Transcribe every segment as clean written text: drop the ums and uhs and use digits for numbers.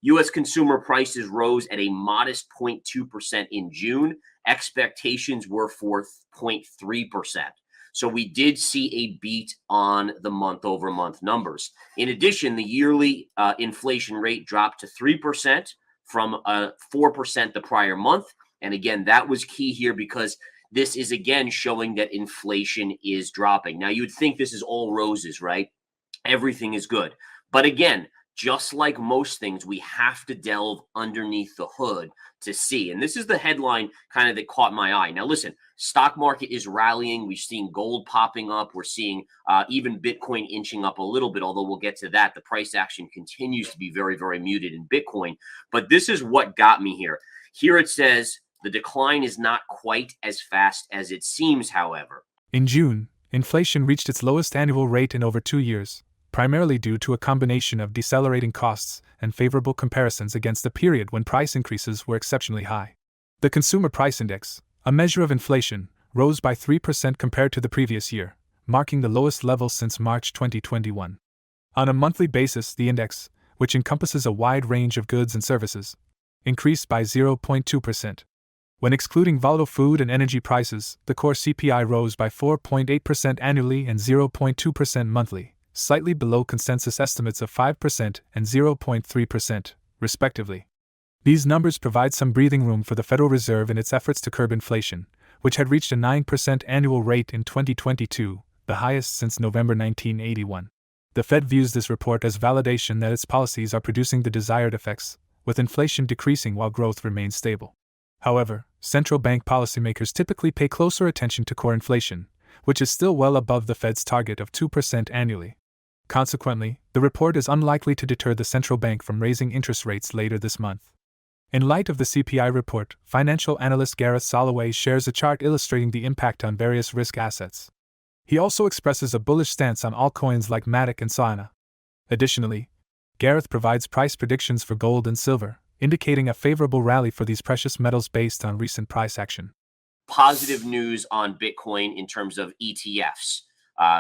U.S. consumer prices rose at a modest 0.2% in June. Expectations were for 0.3%. So we did see a beat on the month-over-month numbers. In addition, the yearly inflation rate dropped to 3% from 4% the prior month. And again, that was key here because this is again showing that inflation is dropping. Now, you'd think this is all roses, right? Everything is good. But again, just like most things, we have to delve underneath the hood to see. And this is the headline kind of that caught my eye. Now, listen, stock market is rallying. We've seen gold popping up. We're seeing even Bitcoin inching up a little bit, although we'll get to that. The price action continues to be very, very muted in Bitcoin. But this is what got me here. Here it says the decline is not quite as fast as it seems, however. In June, inflation reached its lowest annual rate in over 2 years, primarily due to a combination of decelerating costs and favorable comparisons against a period when price increases were exceptionally high. The Consumer Price Index, a measure of inflation, rose by 3% compared to the previous year, marking the lowest level since March 2021. On a monthly basis, the index, which encompasses a wide range of goods and services, increased by 0.2%. When excluding volatile food and energy prices, the core CPI rose by 4.8% annually and 0.2% monthly, slightly below consensus estimates of 5% and 0.3%, respectively. These numbers provide some breathing room for the Federal Reserve in its efforts to curb inflation, which had reached a 9% annual rate in 2022, the highest since November 1981. The Fed views this report as validation that its policies are producing the desired effects, with inflation decreasing while growth remains stable. However, central bank policymakers typically pay closer attention to core inflation, which is still well above the Fed's target of 2% annually. Consequently, the report is unlikely to deter the central bank from raising interest rates later this month. In light of the CPI report, financial analyst Gareth Soloway shares a chart illustrating the impact on various risk assets. He also expresses a bullish stance on altcoins like Matic and Solana. Additionally, Gareth provides price predictions for gold and silver, indicating a favorable rally for these precious metals based on recent price action. Positive news on Bitcoin in terms of ETFs,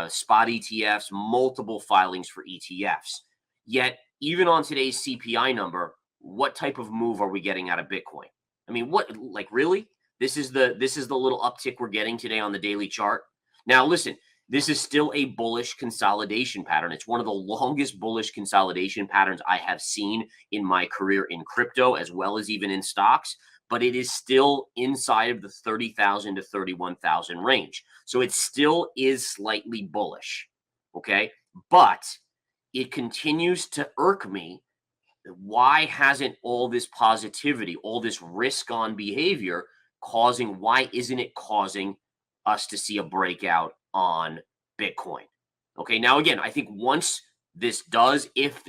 spot ETFs, multiple filings for ETFs. Yet, even on today's CPI number, what type of move are we getting out of Bitcoin? I mean, what, like, really? This is the little uptick we're getting today on the daily chart. Now, listen, this is still a bullish consolidation pattern. It's one of the longest bullish consolidation patterns I have seen in my career in crypto, as well as even in stocks. But it is still inside of the 30,000 to 31,000 range. So it still is slightly bullish, okay? But it continues to irk me. Why hasn't all this positivity, all this risk-on behavior why isn't it causing us to see a breakout on Bitcoin? Okay, now again, I think once this if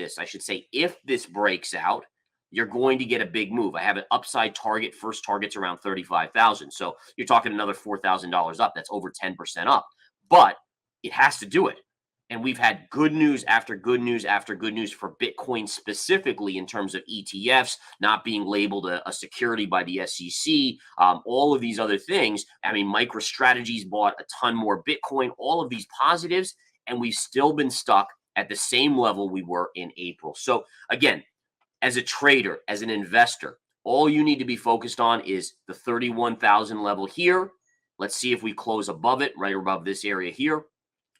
this breaks out, you're going to get a big move. I have an upside target. First target's around 35,000. So you're talking another $4,000 up. That's over 10% up. But it has to do it. And we've had good news after good news after good news for Bitcoin specifically in terms of ETFs not being labeled a security by the SEC, all of these other things. I mean, MicroStrategy's bought a ton more Bitcoin, all of these positives, and we've still been stuck at the same level we were in April. So again, as a trader, as an investor, all you need to be focused on is the 31,000 level here. Let's see if we close above it, right above this area here.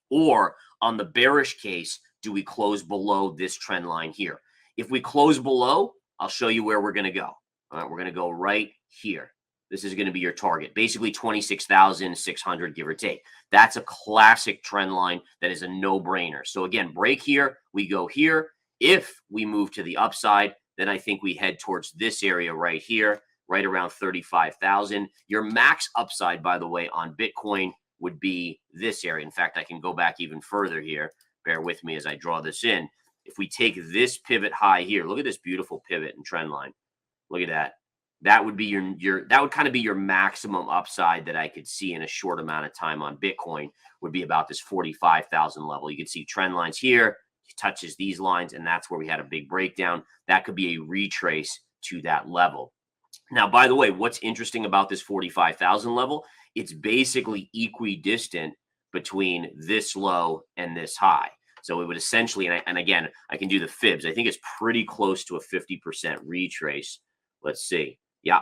Or on the bearish case, do we close below this trend line here? If we close below, I'll show you where we're going to go. All right, we're going to go right here. This is going to be your target, basically 26,600, give or take. That's a classic trend line that is a no-brainer. So again, break here, we go here. If we move to the upside, then I think we head towards this area right here, right around 35,000. Your max upside, by the way, on Bitcoin would be this area. In fact, I can go back even further here. Bear with me as I draw this in. If we take this pivot high here, look at this beautiful pivot and trend line. Look at that. That would be that would kind of be your maximum upside that I could see in a short amount of time on Bitcoin, would be about this 45,000 level. You can see trend lines here, it touches these lines, and that's where we had a big breakdown. That could be a retrace to that level. Now, by the way, what's interesting about this 45,000 level, it's basically equidistant between this low and this high. So it would essentially, and again, I can do the fibs. I think it's pretty close to a 50% retrace. Let's see. Yeah,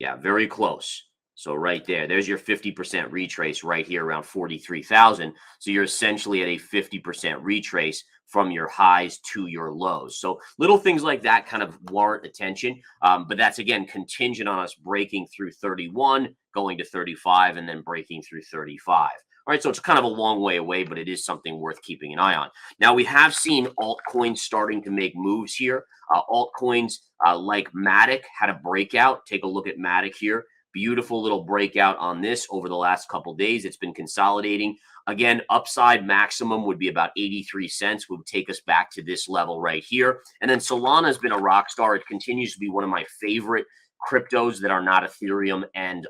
very close. So right there's your 50% retrace right here around 43,000. So you're essentially at a 50% retrace from your highs to your lows. So little things like that kind of warrant attention. But that's, again, contingent on us breaking through 31, going to 35, and then breaking through 35. All right, so it's kind of a long way away, but it is something worth keeping an eye on. Now, we have seen altcoins starting to make moves here. Altcoins like Matic had a breakout. Take a look at Matic here. Beautiful little breakout on this over the last couple days. It's been consolidating. Again, upside maximum would be about 83 cents, would take us back to this level right here. And then Solana has been a rock star. It continues to be one of my favorite cryptos that are not Ethereum and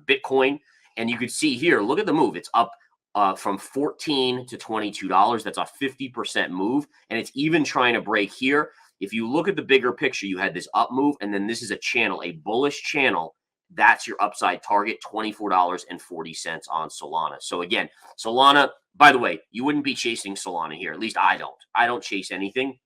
Bitcoin. And you could see here, look at the move. It's up from $14 to $22. That's a 50% move. And it's even trying to break here. If you look at the bigger picture, you had this up move, and then this is a channel, a bullish channel. That's your upside target, $24.40 on Solana. So again, Solana, by the way, you wouldn't be chasing Solana here. At least I don't. I don't chase anything.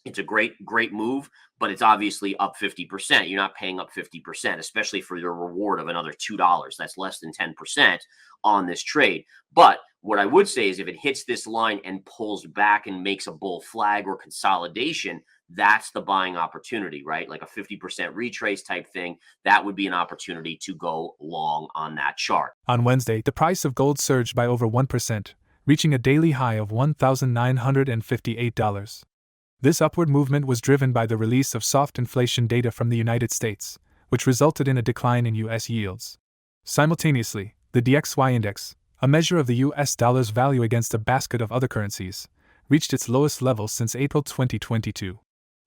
It's a great move, but it's obviously up 50%. You're not paying up 50%, especially for your reward of another $2. That's less than 10% on this trade. But what I would say is if it hits this line and pulls back and makes a bull flag or consolidation, that's the buying opportunity, right? Like a 50% retrace type thing. That would be an opportunity to go long on that chart. On Wednesday, the price of gold surged by over 1%, reaching a daily high of $1,958. This upward movement was driven by the release of soft inflation data from the United States, which resulted in a decline in U.S. yields. Simultaneously, the DXY index, a measure of the U.S. dollar's value against a basket of other currencies, reached its lowest level since April 2022.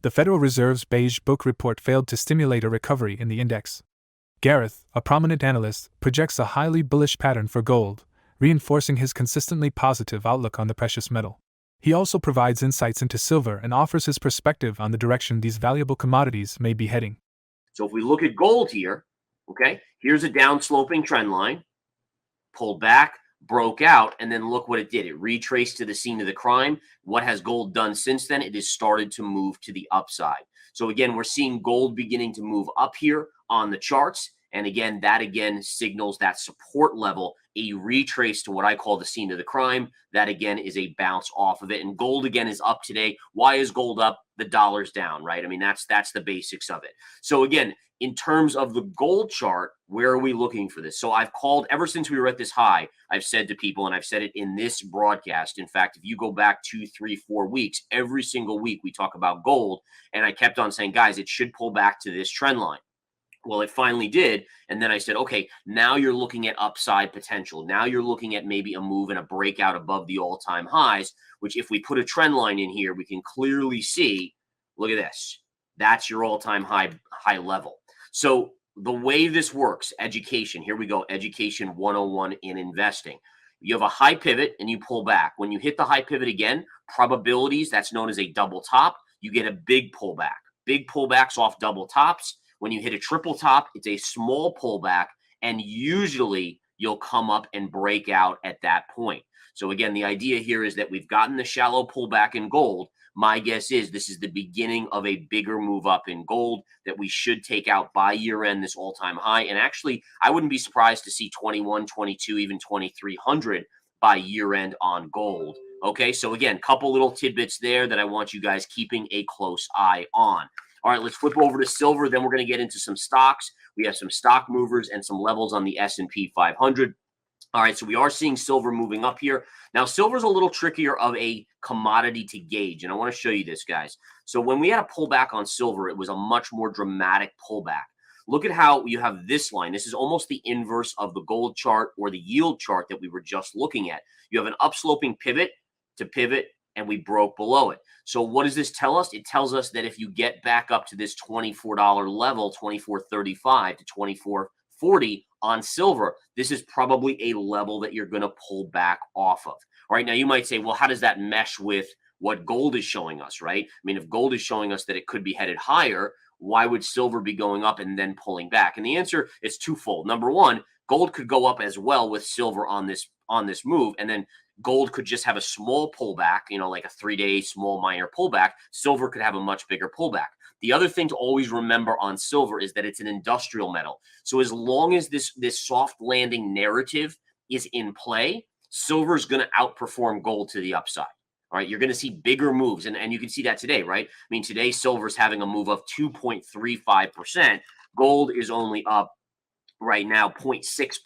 The Federal Reserve's Beige Book report failed to stimulate a recovery in the index. Gareth, a prominent analyst, projects a highly bullish pattern for gold, reinforcing his consistently positive outlook on the precious metal. He also provides insights into silver and offers his perspective on the direction these valuable commodities may be heading. So if we look at gold here, okay, here's a downsloping trend line, pulled back, broke out, and then look what it did. It retraced to the scene of the crime. What has gold done since then? It has started to move to the upside. So again, we're seeing gold beginning to move up here on the charts. And again, that again signals that support level, a retrace to what I call the scene of the crime. That again is a bounce off of it. And gold again is up today. Why is gold up? The dollar's down, right? I mean, that's the basics of it. So again, in terms of the gold chart, where are we looking for this? So I've called, ever since we were at this high, I've said to people, and I've said it in this broadcast. In fact, if you go back 2, 3, 4 weeks, every single week we talk about gold. And I kept on saying, guys, it should pull back to this trend line. Well, it finally did. And then I said, okay, now you're looking at upside potential. Now you're looking at maybe a move and a breakout above the all-time highs, which if we put a trend line in here, we can clearly see, look at this. That's your all-time high level. So the way this works, education, here we go, education 101 in investing. You have a high pivot and you pull back. When you hit the high pivot again, probabilities, that's known as a double top, you get a big pullback. Big pullbacks off double tops. When you hit a triple top, it's a small pullback, and usually you'll come up and break out at that point. So again, the idea here is that we've gotten the shallow pullback in gold. My guess is this is the beginning of a bigger move up in gold that we should take out by year end, this all-time high. And actually, I wouldn't be surprised to see 21, 22, even 2,300 by year end on gold. Okay, so again, couple little tidbits there that I want you guys keeping a close eye on. All right, let's flip over to silver. Then we're going to get into some stocks. We have some stock movers and some levels on the S&P 500. All right, so we are seeing silver moving up here. Now, silver's a little trickier of a commodity to gauge, and I want to show you this, guys. So when we had a pullback on silver, it was a much more dramatic pullback. Look at how you have this line. This is almost the inverse of the gold chart or the yield chart that we were just looking at. You have an upsloping pivot to pivot, and we broke below it. So what does this tell us? It tells us that if you get back up to this $24 level, $24.35 to $24.40 on silver, this is probably a level that you're going to pull back off of. All right, now you might say, well, how does that mesh with what gold is showing us, right? I mean, if gold is showing us that it could be headed higher, why would silver be going up and then pulling back? And the answer is twofold. Number one, gold could go up as well with silver on this move, and then gold could just have a small pullback, like a 3-day small minor pullback. Silver could have a much bigger pullback. The other thing to always remember on silver is that it's an industrial metal. So as long as this soft landing narrative is in play, silver is going to outperform gold to the upside. All right, you're going to see bigger moves, and you can see that today, right? I mean, today silver is having a move of 2.35%. Gold is only up right now 0.6%.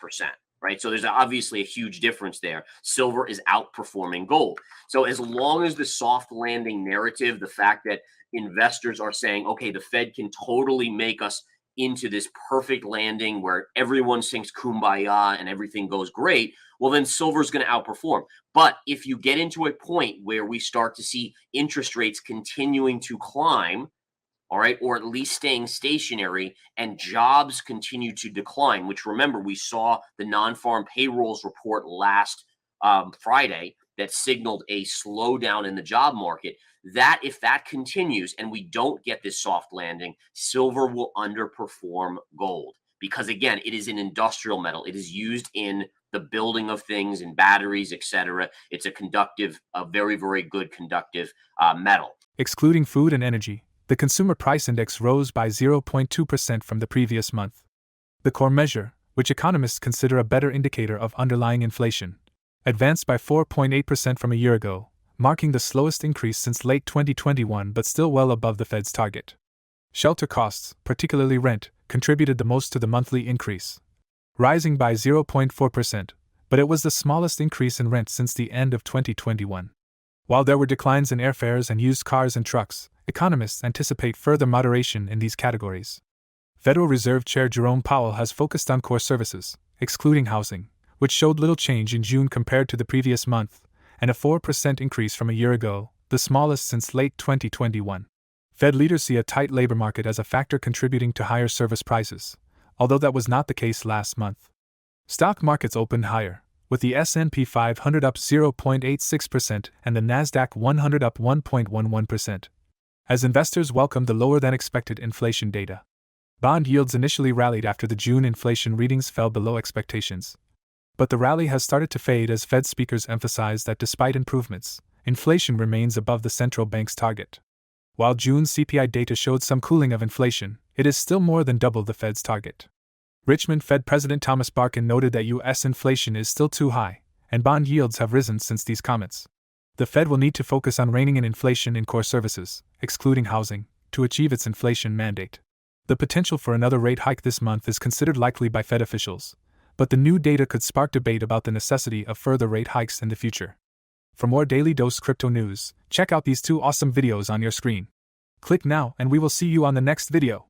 Right. So there's obviously a huge difference there. Silver is outperforming gold. So as long as the soft landing narrative, the fact that investors are saying, okay, the Fed can totally make us into this perfect landing where everyone sings kumbaya and everything goes great, well, then silver is going to outperform. But if you get into a point where we start to see interest rates continuing to climb, all right, or at least staying stationary, and jobs continue to decline, which, remember, we saw the non-farm payrolls report last Friday that signaled a slowdown in the job market. That if that continues and we don't get this soft landing, silver will underperform gold because, again, it is an industrial metal. It is used in the building of things, in batteries, etc. It's a very, very good conductive metal. Excluding food and energy, the consumer price index rose by 0.2% from the previous month. The core measure, which economists consider a better indicator of underlying inflation, advanced by 4.8% from a year ago, marking the slowest increase since late 2021 but still well above the Fed's target. Shelter costs, particularly rent, contributed the most to the monthly increase, rising by 0.4%, but it was the smallest increase in rent since the end of 2021. While there were declines in airfares and used cars and trucks, economists anticipate further moderation in these categories. Federal Reserve Chair Jerome Powell has focused on core services, excluding housing, which showed little change in June compared to the previous month, and a 4% increase from a year ago, the smallest since late 2021. Fed leaders see a tight labor market as a factor contributing to higher service prices, although that was not the case last month. Stock markets opened higher, with the S&P 500 up 0.86% and the Nasdaq 100 up 1.11%. As investors welcomed the lower-than-expected inflation data. Bond yields initially rallied after the June inflation readings fell below expectations. But the rally has started to fade as Fed speakers emphasize that despite improvements, inflation remains above the central bank's target. While June's CPI data showed some cooling of inflation, it is still more than double the Fed's target. Richmond Fed President Thomas Barkin noted that U.S. inflation is still too high, and bond yields have risen since these comments. The Fed will need to focus on reining in inflation in core services, excluding housing, to achieve its inflation mandate. The potential for another rate hike this month is considered likely by Fed officials, but the new data could spark debate about the necessity of further rate hikes in the future. For more daily dose crypto news, check out these 2 awesome videos on your screen. Click now and we will see you on the next video.